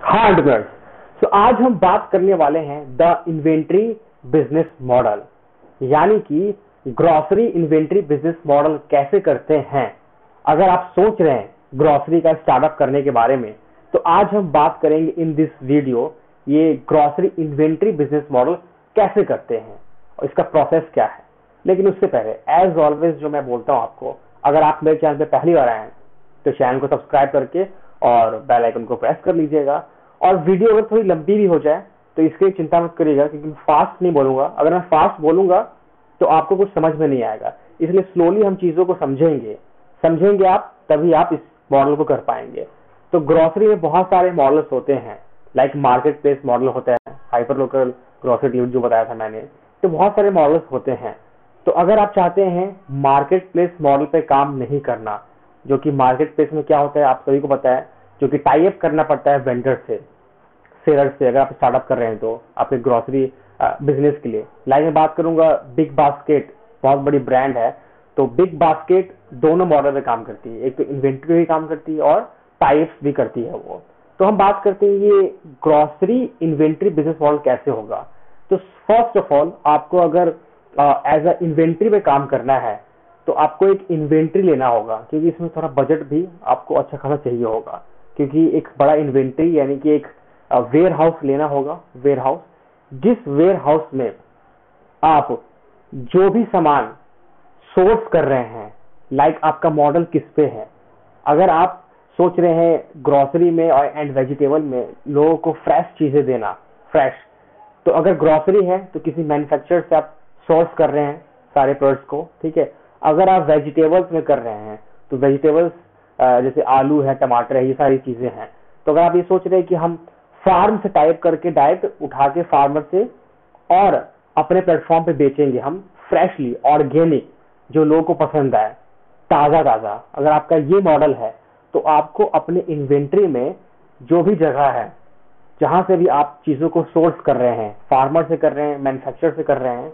हाँ एंटरप्रेन्योर्स, तो आज हम बात करने वाले हैं द इन्वेंट्री बिजनेस मॉडल, यानी कि ग्रोसरी इन्वेंट्री बिजनेस मॉडल कैसे करते हैं। अगर आप सोच रहे हैं ग्रोसरी का स्टार्टअप करने के बारे में, तो आज हम बात करेंगे इन दिस वीडियो ये ग्रोसरी इन्वेंट्री बिजनेस मॉडल कैसे करते हैं और इसका प्रोसेस क्या है। लेकिन उससे पहले एज ऑलवेज जो मैं बोलता हूँ आपको, अगर आप मेरे चैनल पे पहली बार आए हैं तो चैनल को सब्सक्राइब करके और बेल आइकन को प्रेस कर लीजिएगा। और वीडियो अगर थोड़ी लंबी भी हो जाए तो इसके लिए चिंता मत करिएगा, क्योंकि फास्ट नहीं बोलूंगा। अगर मैं फास्ट बोलूंगा तो आपको कुछ समझ में नहीं आएगा, इसलिए स्लोली हम चीजों को समझेंगे आप, तभी आप इस मॉडल को कर पाएंगे। तो ग्रोसरी में बहुत सारे मॉडल्स होते हैं, लाइक मार्केट प्लेस मॉडल होता है, हाइपर लोकल ग्रोसरी डिलीवरी जो बताया था मैंने, तो बहुत सारे मॉडल्स होते हैं। तो अगर आप चाहते हैं मार्केट प्लेस मॉडल पे काम नहीं करना, जो कि मार्केट प्लेस में क्या होता है आप सभी को पता है, जो कि टाई अप करना पड़ता है वेंडर से, सेलर से, अगर आप स्टार्टअप कर रहे हैं तो आपके ग्रोसरी बिजनेस के लिए। लाइक मैं बात करूंगा बिग बास्केट, बहुत बड़ी ब्रांड है, तो बिग बास्केट दोनों मॉडल में काम करती है, एक तो इन्वेंट्री भी काम करती है और टाइप्स भी करती है वो। तो हम बात करते हैं ये ग्रोसरी इन्वेंट्री बिजनेस मॉडल कैसे होगा। तो फर्स्ट ऑफ ऑल आपको अगर एज अ इन्वेंट्री पे काम करना है तो आपको एक इन्वेंट्री लेना होगा, क्योंकि इसमें थोड़ा बजट भी आपको अच्छा खासा चाहिए होगा, क्योंकि एक बड़ा इन्वेंट्री यानी कि एक वेयर हाउस लेना होगा। वेयर हाउस, जिस वेयर हाउस में आप जो भी सामान सोर्स कर रहे हैं, लाइक आपका मॉडल किस पे है। अगर आप सोच रहे हैं ग्रोसरी में और एंड वेजिटेबल में लोगों को फ्रेश चीजें देना, फ्रेश, तो अगर ग्रोसरी है तो किसी मैन्युफैक्चरर से आप सोर्स कर रहे हैं सारे प्रोडक्ट्स को, ठीक है। अगर आप वेजिटेबल्स में कर रहे हैं तो वेजिटेबल्स जैसे आलू है, टमाटर है, ये सारी चीजें हैं। तो अगर आप ये सोच रहे हैं कि हम फार्म से टाइप करके डायरेक्ट उठा के फार्मर से और अपने प्लेटफॉर्म पे बेचेंगे हम फ्रेशली, ऑर्गेनिक, जो लोगों को पसंद आए, ताजा ताजा, अगर आपका ये मॉडल है तो आपको अपने इन्वेंट्री में जो भी जगह है जहां से भी आप चीजों को सोर्स कर रहे हैं, फार्मर से कर रहे हैं, मैन्युफैक्चरर से कर रहे हैं,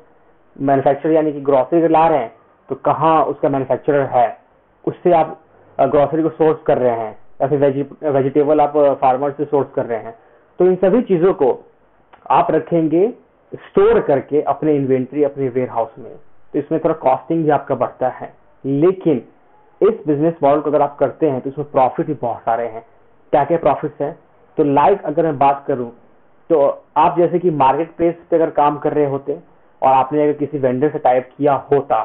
मैन्युफैक्चरर यानी कि ग्रोसरी ला रहे हैं तो कहाँ उसका मैन्युफैक्चरर है, उससे आप ग्रोसरी को सोर्स कर रहे हैं, या फिर वेजिटेबल आप फार्मर से सोर्स कर रहे हैं। तो इन सभी चीजों को आप रखेंगे स्टोर करके अपने इन्वेंट्री, अपने वेयर हाउस में। तो इसमें थोड़ा कॉस्टिंग भी आपका बढ़ता है, लेकिन इस बिजनेस मॉडल को अगर आप करते हैं तो इसमें प्रॉफिट भी बहुत सारे हैं। क्या क्या प्रॉफिट्स हैं, तो लाइक अगर मैं बात करूं तो आप जैसे कि मार्केट प्लेस पे अगर काम कर रहे होते और आपने अगर किसी वेंडर से टाइप किया होता,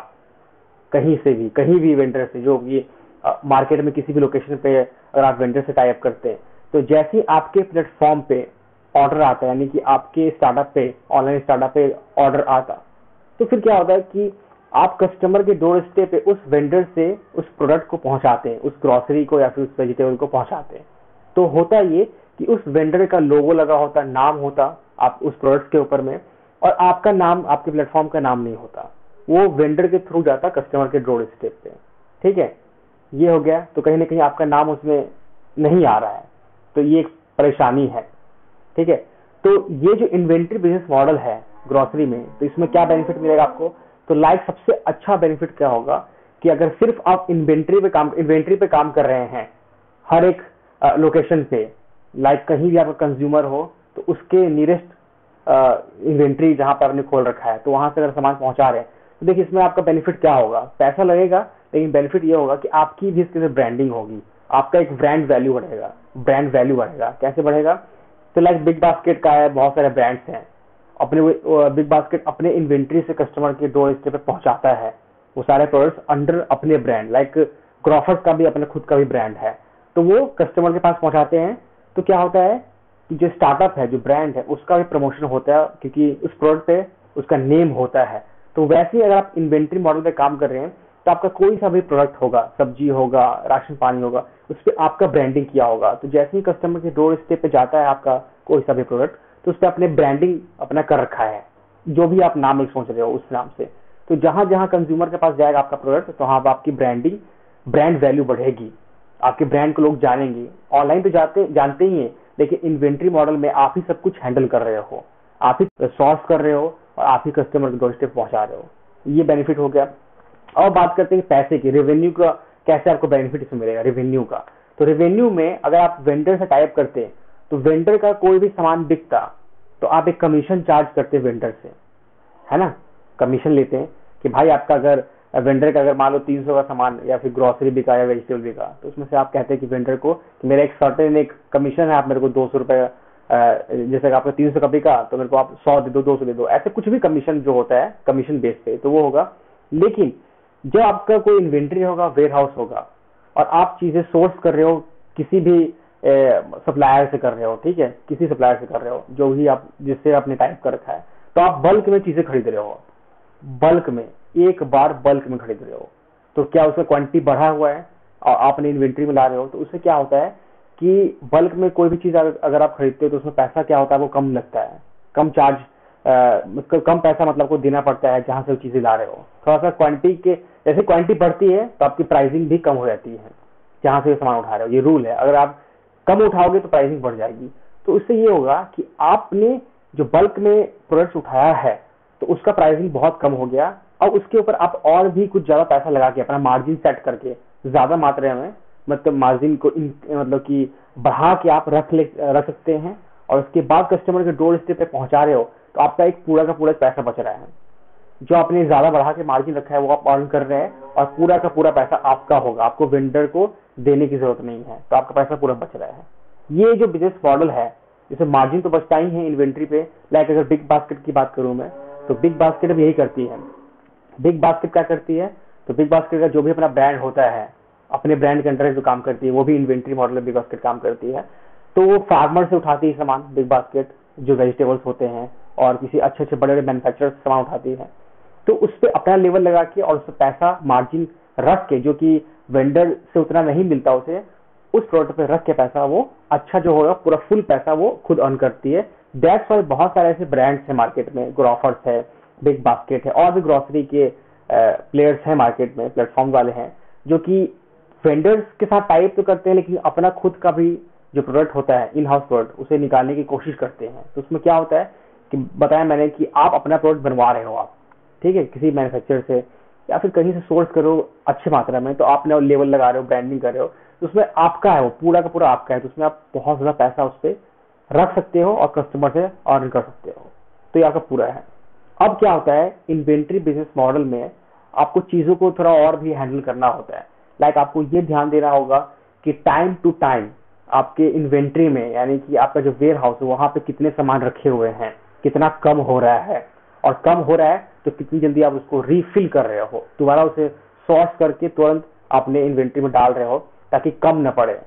कहीं से भी, कहीं भी वेंडर से, जो ये मार्केट में किसी भी लोकेशन पे अगर आप वेंडर से टाइप करते हैं, तो जैसे ही आपके प्लेटफॉर्म पे ऑर्डर आता है, यानी कि आपके स्टार्टअप पे, ऑनलाइन स्टार्टअप पे ऑर्डर आता, तो फिर क्या होता है कि आप कस्टमर के डोर स्टेप पे उस वेंडर से उस प्रोडक्ट को पहुंचाते हैं, उस ग्रोसरी को या फिर उस वेजिटेबल को पहुंचाते हैं। तो होता ये कि उस वेंडर का लोगो लगा होता, नाम होता आप उस प्रोडक्ट के ऊपर में, और आपका नाम, आपके प्लेटफॉर्म का नाम नहीं होता, वो वेंडर के थ्रू जाता कस्टमर के डोर स्टेप पे, ठीक है। ये हो गया, तो कहीं ना कहीं आपका नाम उसमें नहीं आ रहा है, तो ये एक परेशानी है, ठीक है। तो ये जो इन्वेंट्री बिजनेस मॉडल है ग्रोसरी में, तो इसमें क्या बेनिफिट मिलेगा आपको, तो लाइक सबसे अच्छा बेनिफिट क्या होगा कि अगर सिर्फ आप इन्वेंट्री पे काम कर रहे हैं हर एक लोकेशन पे, लाइक कहीं भी आपका कंज्यूमर हो तो उसके नियरेस्ट इन्वेंट्री जहां पर आपने खोल रखा है, तो वहां से अगर सामान पहुंचा रहे हैं, तो देखिए इसमें आपका बेनिफिट क्या होगा, पैसा लगेगा, लेकिन बेनिफिट ये होगा कि आपकी भी इसके ब्रांडिंग होगी, आपका एक ब्रांड वैल्यू बढ़ेगा। कैसे बढ़ेगा, तो लाइक बिग बास्केट का है, बहुत सारे ब्रांड्स हैं, अपने बिग बास्केट अपने इन्वेंट्री से कस्टमर के डोर स्टेप पे पहुंचाता है वो सारे प्रोडक्ट्स अंडर अपने ब्रांड, लाइक ग्रोफर्स का भी अपना खुद का भी ब्रांड है, तो वो कस्टमर के पास पहुंचाते हैं। तो क्या होता है कि जो स्टार्टअप है, जो ब्रांड है, उसका भी प्रमोशन होता है, क्योंकि उस प्रोडक्ट पे उसका नेम होता है। तो वैसे ही अगर आप इन्वेंट्री मॉडल पे काम कर रहे हैं तो आपका कोई सा भी प्रोडक्ट होगा, सब्जी होगा, राशन पानी होगा, उस पर आपका ब्रांडिंग किया होगा। तो जैसे ही कस्टमर के डोर स्टेप पे जाता है आपका कोई सा भी प्रोडक्ट, तो उस पर अपने ब्रांडिंग अपना कर रखा है, जो भी आप नाम सोच रहे हो उस नाम से। तो जहां जहां कंज्यूमर के पास जाएगा आपका प्रोडक्ट, तो वहां आपकी ब्रांडिंग, ब्रांड वैल्यू बढ़ेगी, आपके ब्रांड को लोग जानेंगे। ऑनलाइन तो जानते ही हैं, लेकिन इन्वेंट्री मॉडल में आप ही सब कुछ हैंडल कर रहे हो, आप ही सोर्स कर रहे हो और आप ही कस्टमर के डोर स्टेप पहुंचा रहे हो, ये बेनिफिट हो गया। और बात करते हैं पैसे की, रेवेन्यू का कैसे आपको बेनिफिट इसमें मिलेगा, रेवेन्यू का। तो रेवेन्यू में अगर आप वेंडर से टाइप करते हैं तो वेंडर का कोई भी सामान बिकता तो आप एक कमीशन चार्ज करते हैं वेंडर से, है ना, कमीशन लेते हैं कि भाई आपका अगर वेंडर का अगर मान लो 300 का सामान या फिर ग्रोसरी बिका या वेजिटेबल बिका, तो उसमें से आप कहते हैं कि वेंडर को कि मेरा एक सर्टेन एक कमीशन है, आप मेरे को 200 रुपए, जैसे कि आपका 300 का बिका तो मेरे को आप 100 दे दो, 200 दे दो, ऐसे कुछ भी कमीशन जो होता है कमीशन बेस पे तो वो होगा। लेकिन जब आपका कोई इन्वेंट्री होगा, वेयर हाउस होगा और आप चीजें सोर्स कर रहे हो किसी भी सप्लायर से कर रहे हो, ठीक है, किसी सप्लायर से कर रहे हो जो भी आप जिससे आपने टाइप कर रखा है, तो आप बल्क में चीजें खरीद रहे हो, बल्क में एक बार बल्क में खरीद रहे हो, तो क्या उसका क्वांटिटी बढ़ा हुआ है और आपने इन्वेंट्री में ला रहे हो, तो उससे क्या होता है कि बल्क में कोई भी चीज अगर आप खरीदते हो तो उसमें पैसा क्या होता है वो कम लगता है, कम चार्ज, कम पैसा मतलब को देना पड़ता है जहां से वो चीजें ला रहे हो। थोड़ा सा क्वांटिटी के जैसे क्वांटिटी बढ़ती है तो आपकी प्राइसिंग भी कम हो जाती है जहां से सामान उठा रहे हो, ये रूल है। अगर आप कम उठाओगे तो प्राइसिंग बढ़ जाएगी। तो इससे ये होगा कि आपने जो बल्क में प्रोडक्ट्स उठाया है तो उसका प्राइसिंग बहुत कम हो गया और उसके ऊपर आप और भी कुछ ज्यादा पैसा लगा के अपना मार्जिन सेट करके ज्यादा मात्रा में मतलब मार्जिन को मतलब कि बढ़ा के आप रख सकते हैं और उसके बाद कस्टमर के डोर स्टेप पे पहुंचा रहे हो तो आपका एक पूरा का पूरा पैसा बच रहा है। जो आपने ज्यादा बढ़ा के मार्जिन रखा है वो आप अर्न कर रहे हैं और पूरा का पूरा पैसा आपका होगा, आपको वेंडर को देने की जरूरत नहीं है, तो आपका पैसा पूरा बच रहा है। ये जो बिजनेस मॉडल है जैसे मार्जिन तो बचता ही है इन्वेंट्री पे। लाइक अगर बिग बास्केट की बात करूं मैं तो बिग बास्केट अब यही करती है। बिग बास्केट क्या करती है, तो बिग बास्केट का जो भी अपना ब्रांड होता है, अपने ब्रांड के अंडर जो काम करती है वो भी इन्वेंट्री मॉडल में बिग बास्केट काम करती है। तो वो फार्मर से उठाती है सामान, बिग बास्केट जो वेजिटेबल्स होते हैं और किसी अच्छे अच्छे बड़े बड़े मैन्युफैक्चरर से सामान उठाती है, तो उस पर अपना लेवल लगा के और उस पर पैसा मार्जिन रख के जो कि वेंडर से उतना नहीं मिलता उसे, उस प्रोडक्ट पे रख के पैसा वो अच्छा जो होगा पूरा फुल पैसा वो खुद अर्न करती है। दैट्स व्हाई बहुत सारे ऐसे ब्रांड्स हैं मार्केट में, ग्रोफर्स है, बिग बास्केट है और भी ग्रोसरी के प्लेयर्स हैं मार्केट में, प्लेटफॉर्म वाले हैं जो कि वेंडर्स के साथ टाइप तो करते हैं लेकिन अपना खुद का भी जो प्रोडक्ट होता है इन हाउस प्रोडक्ट उसे निकालने की कोशिश करते हैं। तो उसमें क्या होता है कि बताया मैंने कि आप अपना प्रोडक्ट बनवा रहे हो आप, ठीक है, किसी मैन्युफैक्चरर से या फिर कहीं से सोर्स करो अच्छी मात्रा में, तो आपने लेवल लगा रहे हो, ब्रांडिंग कर रहे हो, तो उसमें आपका है, वो पूरा का पूरा आपका है, तो उसमें आप बहुत ज्यादा पैसा उस पर रख सकते हो और कस्टमर से अर्न कर सकते हो। तो ये आपका पूरा है। अब क्या होता है इन्वेंट्री बिजनेस मॉडल में आपको चीजों को थोड़ा और भी हैंडल करना होता है। लाइक आपको ये ध्यान देना होगा कि टाइम टू टाइम आपके इन्वेंट्री में यानी कि आपका जो वेयर हाउस है वहां पे कितने सामान रखे हुए हैं, कितना कम हो रहा है, और कम हो रहा है तो कितनी जल्दी आप उसको रिफिल कर रहे हो, दोबारा उसे सॉर्ट करके तुरंत अपने इन्वेंट्री में डाल रहे हो ताकि कम न पड़े।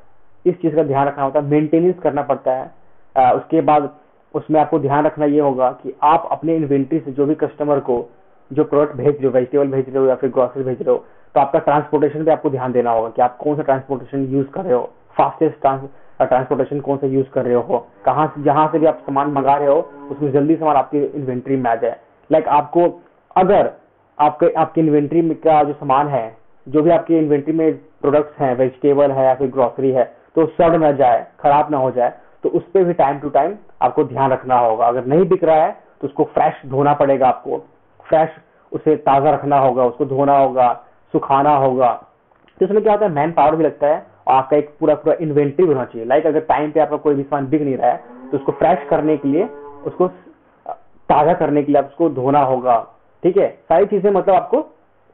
इस चीज का ध्यान रखना होता है, मेंटेनेंस करना पड़ता है। उसके बाद उसमें आपको ध्यान रखना ये होगा कि आप अपने इन्वेंट्री से जो भी कस्टमर को जो प्रोडक्ट भेज रहे हो, वेजिटेबल भेज रहे हो या फिर ग्रोसरी भेज रहे हो, तो आपका ट्रांसपोर्टेशन पे आपको ध्यान देना होगा कि आप कौन सा ट्रांसपोर्टेशन यूज कर रहे हो, फास्टेस्ट ट्रांसपोर्टेशन कौन सा यूज कर रहे हो, कहाँ से जहां से भी आप सामान मंगा रहे हो उसमें जल्दी सामान आपकी इन्वेंट्री में आ जाए। लाइक आपको अगर आपके इन्वेंट्री में का जो सामान है, जो भी आपके इन्वेंट्री में प्रोडक्ट्स हैं, वेजिटेबल है या फिर ग्रोसरी है, तो सड़ न जाए, खराब ना हो जाए, तो उस पर भी टाइम टू टाइम आपको ध्यान रखना होगा। अगर नहीं बिक रहा है तो उसको फ्रेश धोना पड़ेगा, आपको फ्रेश उसे ताजा रखना होगा, उसको धोना होगा, सुखाना होगा। तो इसमें क्या होता है मैन पावर भी लगता है और आपका एक पूरा पूरा इन्वेंट्री होना चाहिए। लाइक अगर टाइम पे आपका कोई भी सामान बिक नहीं रहा है तो उसको फ्रेश करने के लिए, उसको ताजा करने के लिए आप उसको धोना होगा, ठीक है। सारी चीजें मतलब आपको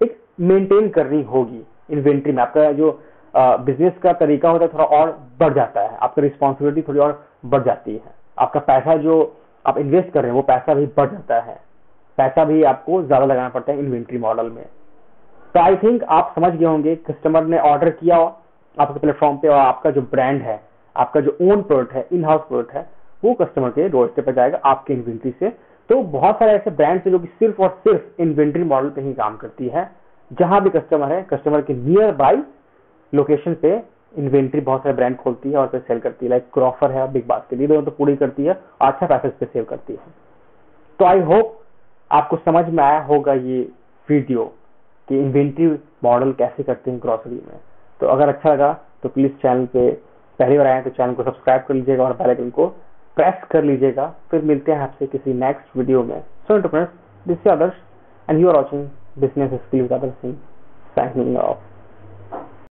एक मेंटेन करनी होगी इन्वेंट्री में। आपका जो बिजनेस का तरीका होता है थोड़ा और बढ़ जाता है, आपकी रिस्पॉन्सिबिलिटी थोड़ी और बढ़ जाती है, आपका पैसा जो आप इन्वेस्ट कर रहे हैं वो पैसा भी बढ़ जाता है, पैसा भी आपको ज्यादा लगाना पड़ता है इन्वेंट्री मॉडल में। तो आई थिंक आप समझ गए होंगे, कस्टमर ने ऑर्डर किया आपके प्लेटफॉर्म पे और आपका जो ब्रांड है, आपका जो ओन प्रोडक्ट है, इन हाउस प्रोडक्ट है, वो कस्टमर के डोर स्टेप पे जाएगा आपके इन्वेंट्री से। तो बहुत सारे ऐसे ब्रांड्स हैं जो कि सिर्फ और सिर्फ इन्वेंट्री मॉडल पे ही काम करती है। जहां भी कस्टमर है, कस्टमर के नियर बाय लोकेशन पे इन्वेंट्री बहुत सारे ब्रांड खोलती है और फिर सेल करती है। लाइक ग्रोफर है, बिग बास्केट, ये दोनों तो पूरी करती है और अच्छा पैसा इस पे सेव करती है। तो आई होप आपको समझ में आया होगा ये वीडियो कि इन्वेंट्री मॉडल कैसे करते हैं ग्रोसरी में। तो अगर अच्छा लगा तो प्लीज चैनल पे पहली बार आए तो चैनल को सब्सक्राइब कर लीजिएगा और बेल आइकन को प्रेस कर लीजिएगा। फिर मिलते हैं आपसे किसी नेक्स्ट वीडियो में। So entrepreneurs, this is Adarsh and you are watching business skill with Adarsh Singh, signing of.